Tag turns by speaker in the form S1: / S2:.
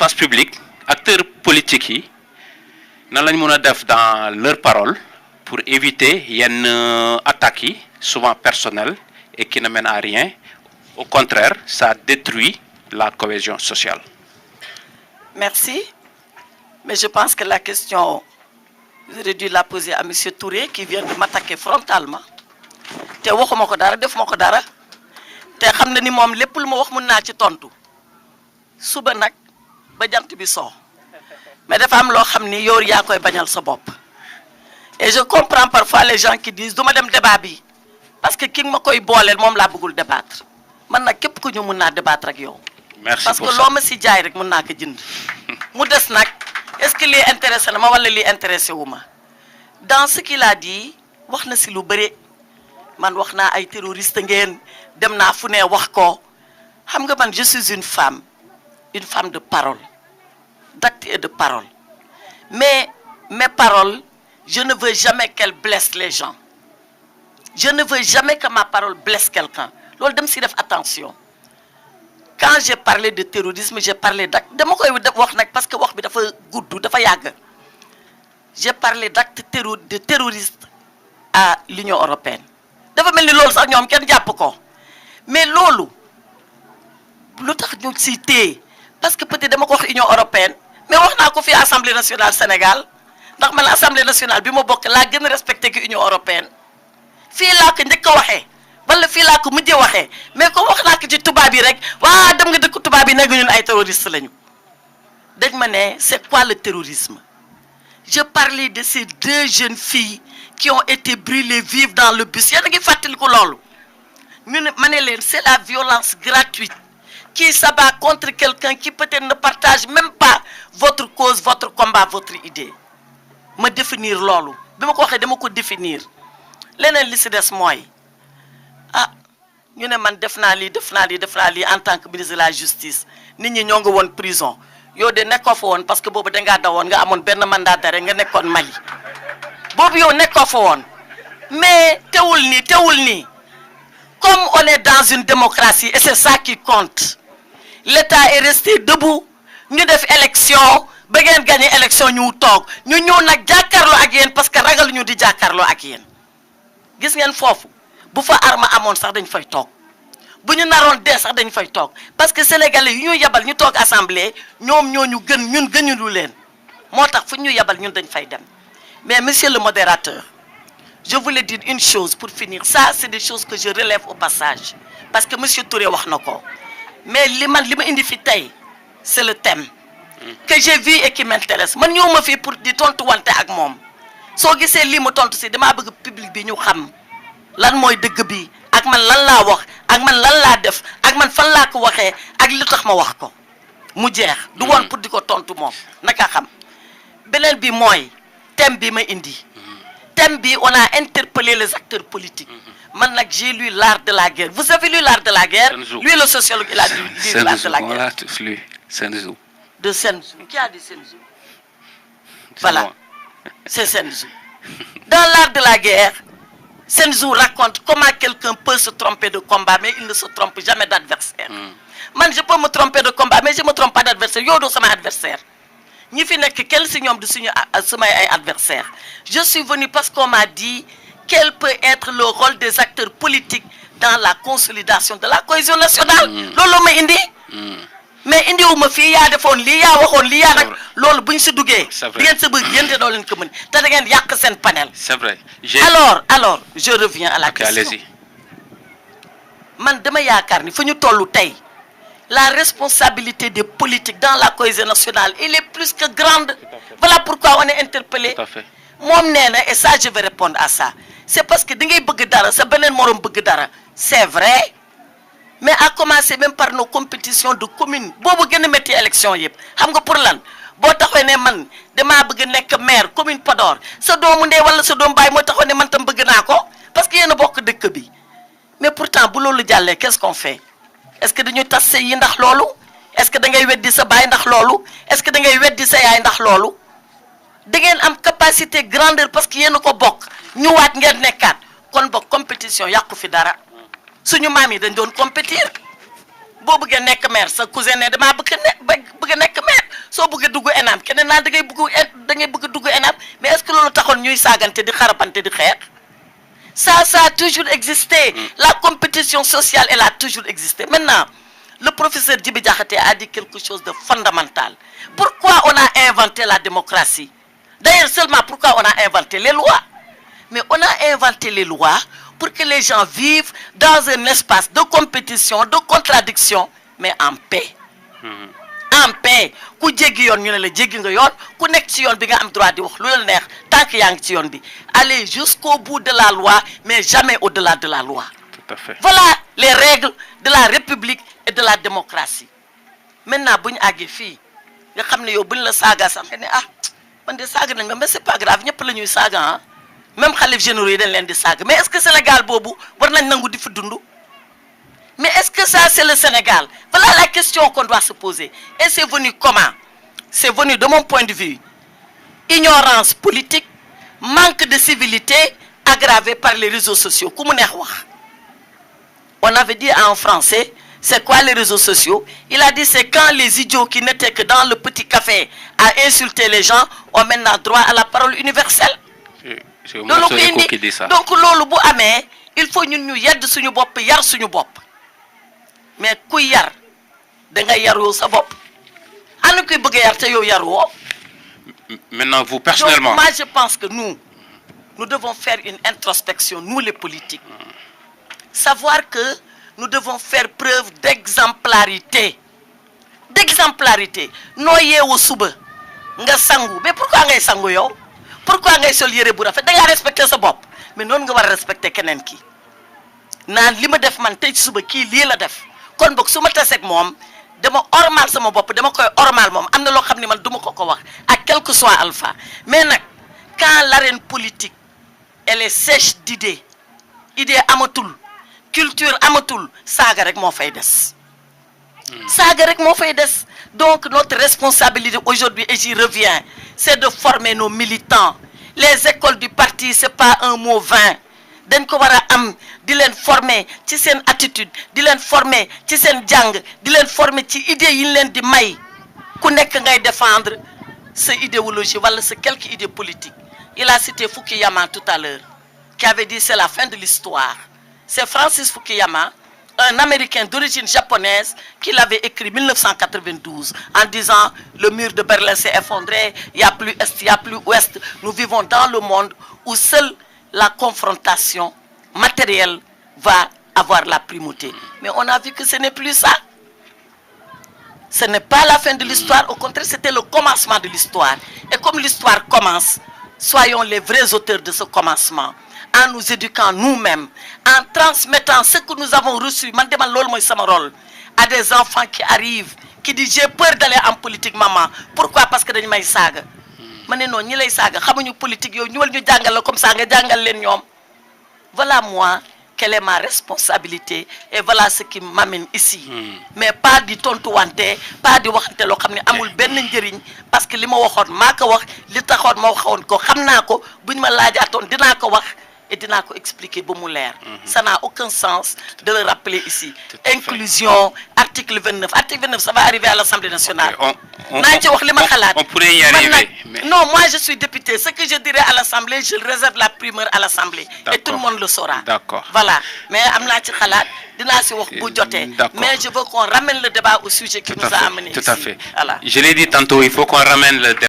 S1: l'espace public acteurs politiques yi nan lañ mën a def dans leur parole pour éviter yenn attaques yi souvent personnelles et qui ne mènent à rien. Au contraire, ça détruit la cohésion sociale.
S2: Merci. Mais je pense que la question, j'aurais dû la poser à M. Touré qui vient de m'attaquer frontalement. te waxuma ko dara defuma ko dara te xam na ni moom lépp lu ma wax mën naa ci tontu suba nag ba jant bi soo mais dafa am loo xam ni yow yaa koy bañal sa bopp. Et je comprends parfois les gens qui disent du ma dem débat bi parce que ki ma koy booleel moom laa bëggul débattre man nag képp ku ñu mën naa débattre ak yow.
S1: Merci
S2: parce
S1: pour
S2: que
S1: ça.
S2: loo ma si jaay rek mën naa ko jënd. mu des nag est-ce que lii intéressé na ma wala lii intéressé wu ma dans ce qu'il a dit wax na si lu bëri man wax naa ay terroriste ngeen dem naa fu ne wax ko xam nga man je suis une femme de parole d'acte et de parole mais mes paroles je ne veux jamais qu'elles blessent les gens je ne veux jamais que ma parole blesse quelqu'un loolu dem si def attention quand j'ai parlé de terrorisme j'ai parlé d'acte dama koy wax nag parce que wax bi dafa gudd dafa yàgg j'ai parlé d'acte de terroriste à l'Union européenne dafa mel ni loolu sax ñoom kenn jàpp ko mais loolu lu tax ñu si téye parce que peut-être dama ko wax Union européenne mais wax naa ko fii Assemblée nationale Sénégal ndax man Assemblée nationale bi ma bokk laa gën a respecté que Union européenne fii laa ko njëkk a waxee wala fii laa ko mujjee waxee mais comme wax naa ko ci tubaab yi rek waa dem nga dëkk tubaab yi nekk ñun ay terroristes lañu dañ ma ne c'est quoi le terrorisme je parlais de ces deux jeunes filles qui ont été brûlées vives dans le bus yéen a ngi fàttaliku loolu ñu ne ma ne leen c'est la violence gratuite qui s'abat contre quelqu'un qui peut-être ne partage même pas votre cause votre combat votre idée ma définir loolu bi ma ko waxee dama ko définir leneen li si des mooy ah ñu ne man def naa lii en tant que ministre de la justice nit ñi ñoo nga woon prison yow de nekkoo fa woon parce que boobu dangaa dawoon nga amoon benn mandat d'arrêt nga nekkoon Mali boobu yow nekkoo fa woon mais teewul nii comme on est dans une démocratie et c'est ça qui compte l'État est resté debout ñu def élection ba ngeen gagné élection ñu toog ñu ñëw nag jàkkaarloo ak yéen parce que ragal ñu di jàkkaarloo ak yéen gis ngeen foofu bu fa arme amoon sax dañ fay toog bu ñu naroon dee sax dañ fay toog parce que sénégalais yu ñu yebal ñu toog assemblée ñoom ñoo ñu gën ñun gënuñu leen moo tax fu ñu yebal ñun dañ fay dem mais monsieur le modérateur je voulais dire une chose pour finir ça c'est des choses que je relève au passage parce que monsieur Touré wax na ko mais li ma indi fi tey c'est le thème que j'ai vu et qui m'intéresse man ñëw ma fii pour di tontu wante ak moom soo gisee lii mu tontu si damaa bëgg public bi ñu xam lan mooy dëgg bi ak man lan laa wax ak man lan laa def ak man fan laa ko waxee ak li tax ma wax ko mu jeex du woon pour di ko tontu moom naka xam beneen bi mooy thème bi ma indi thème bi on a interpellé les acteurs politiques man nag j'ai lu l'art de la guerre vous avez lu l'art de la guerre lui le sociologue il a lu l'art de la guerre de Sun Tzu qui a dit Sun Tzu voilà c'est Sun Tzu dans l'art de la guerre Sun Tzu raconte comment quelqu'un peut se tromper de combat mais il ne se trompe jamais d'adversaire man je peux me tromper de combat mais je me trompe pas d'adversaire yow doo sama adversaire ñi fi nekk kenn si ñoom du suñu samay ay adversaire je suis venu parce qu'on m'a dit quel peut être le rôle des acteurs politiques dans la consolidation de la cohésion nationale loolu ma indi mais indiwuma fii yaa defoon lii yaa waxoon lii yaa nag loolu buñ si duggee di ngeen sa bëgg yéen te doo leen ko mën te da ngeen yàq seen panel
S1: c'est vrai
S2: alors je reviens à la question
S1: allez-y.
S2: man dama yaakaar ni fa ñu tollu tey la responsabilité des politiques dans la cohésion nationale elle est plus que grande voilà pourquoi on est interpellé
S1: Tout à fait.
S2: moom nee na et ça je vais répondre à ça c'est parce que da ngay bëgg dara sa beneen moroom bëgg dara c'est vrai mais à commencer même par nos compétitions de communes boobu gën a métti élection yëpp xam nga pour lan boo taxawee ne man damaa bëgg nekk maire commune Podor sa doomu ndey wala sa doomu baay moo taxaw ne man tam bëgg naa ko parce que yéen a bokk dëkk bi mais pourtant bu loolu jàllee qu'est-ce qu'on fait est-ce que dañuy tas sëy yi ndax loolu est-ce que da ngay weddi sa baay ndax loolu est-ce que da ngay weddi sa yaay ndax loolu da ngeen am capacité grandeur parce que yéen a ko bokk ñëwaat ngeen nekkaat kon bokk compétition yàqu fi dara suñu maam yi dañ doon compétir boo bëggee nekk maire sa cousin ne damaa bëgg a nekk maire keneen naa da ngay bëgg dugg ENAM mais est-ce que loolu taxoon ñuy saagante di xarabante di xeex ça a toujours existé la compétition sociale elle a toujours existé maintenant le professeur Djibi Diakhaté a dit quelque chose de fondamental pourquoi on a inventé la démocratie d'ailleurs seulement pourquoi on a inventé les lois mais on a inventé les lois pour que les gens vivent dans un espace de compétition de contradiction mais en paix en paix ku jéggi yoon ñu ne la jéggi nga yoon ku nekk ci yoon bi nga am droit di wax lu la neex tant que yaa ngi ci yoon bi aller jusqu'au bout de la loi mais jamais au-delà de la loi.
S1: Tout à fait.
S2: Voilà les règles de la République et de la démocratie maintenant bu ñu àggee fii nga xam ne yow buñ la saaga sax nga ne ah man de saaga nañ ma mais c'est pas grave ñëpp la ñuy saaga ah même xalif généraux yi dañ leen di saaga mais est-ce que Sénégal boobu war nañ nangu di fi dund. Mais est-ce que ça, c'est le Sénégal? Voilà la question qu'on doit se poser. Et c'est venu comment? C'est venu, de mon point de vue, ignorance politique, manque de civilité aggravé par les réseaux sociaux. On avait dit en français, c'est quoi les réseaux sociaux? Il a dit, c'est quand les idiots qui n'étaient que dans le petit café à insulter les gens ont maintenant droit à la parole universelle.
S1: C'est Oumar Eco qui dit ça.
S2: Donc, lolu bu amé, il faut ñun ñu yedd suñu bop, yar suñu bop. Mais ku yar da nga yaroo sa bopp ana kuy bëgg yar te yow yaroo.
S1: Maintenant vous personnellement.
S2: Donc moi je pense que nous devons faire une introspection nous les politiques savoir que nous devons faire preuve d'exemplarité noo yeewu suba nga sangu mais pourquoi ngay sangu yow pourquoi ngay sol yére bu rafet da nga respecter sa bopp mais noonu nga war a respecter keneen ki naan li ma def man tey ci suba kii lii la def kon boog su ma taseeg moom dama ormal sama bopp dama koy ormal moom am na loo xam ne man duma ko wax ak quel que soit alpha mais nag quand l'arène politique elle est sèche d'idées idée amatul culture amatul saaga rek moo fay des saaga rek moo fay des donc notre responsabilité aujourd'hui et j'y reviens c'est de former nos militants les écoles du parti c'est pas un mot vain dañ ko war a am di leen former ci seen attitude di leen former ci seen jàng di leen former ci idée yi ñu leen di may ku nekk ngay défendre sa idéologie wala sa quelque idée politique. Il a cité Fukuyama tout à l'heure qui avait dit c'est la fin de l'histoire. C'est Francis Fukuyama, un Américain d'origine japonaise qui l'avait écrit en 1992 en disant le mur de Berlin s'est effondré, il n'y a plus est, il n'y a plus ouest. Nous vivons dans le monde où seule la confrontation matérielle va avoir la primauté. Mais on a vu que ce n'est plus ça. Ce n'est pas la fin de l'histoire, au contraire, c'était le commencement de l'histoire. Et comme l'histoire commence, soyons les vrais auteurs de ce commencement, en nous éduquant nous-mêmes, en transmettant ce que nous avons reçu, à des enfants qui arrivent, qui disent j'ai peur d'aller en politique, maman. Pourquoi? Parce que dañu may saga. Mané non, ñi lay saga, xamuñu politique yow ñuwal ñu jangal la comme ça nga jangal leen ñom. Voilà moi, quelle est ma responsabilité et voilà ce qui m'amène ici. Mais pas di tontuwante, pas di waxante lo xamni amul ben njëriñ parce que lima waxone mako wax, li taxone ma waxone ko xamna ko buñ ma laajaatone dina ko wax et dina ko expliquer ba mu leer. Ça n'a aucun sens de le rappeler ici. Inclusion, article 29. Article 29, ça va arriver à l'Assemblée nationale.
S1: On pourrait y arriver. Mais...
S2: Non, moi je suis député. Ce que je dirai à l'Assemblée, je réserve la primeur à l'Assemblée. Et tout le monde le saura.
S1: D'accord.
S2: Voilà. Mais amna ci xalaat dina ci wax bu joté. Mais je veux qu'on ramène le débat au sujet qui nous a amené ici.
S1: Tout à fait.
S2: Voilà.
S1: Je l'ai dit tantôt, il faut qu'on ramène le débat.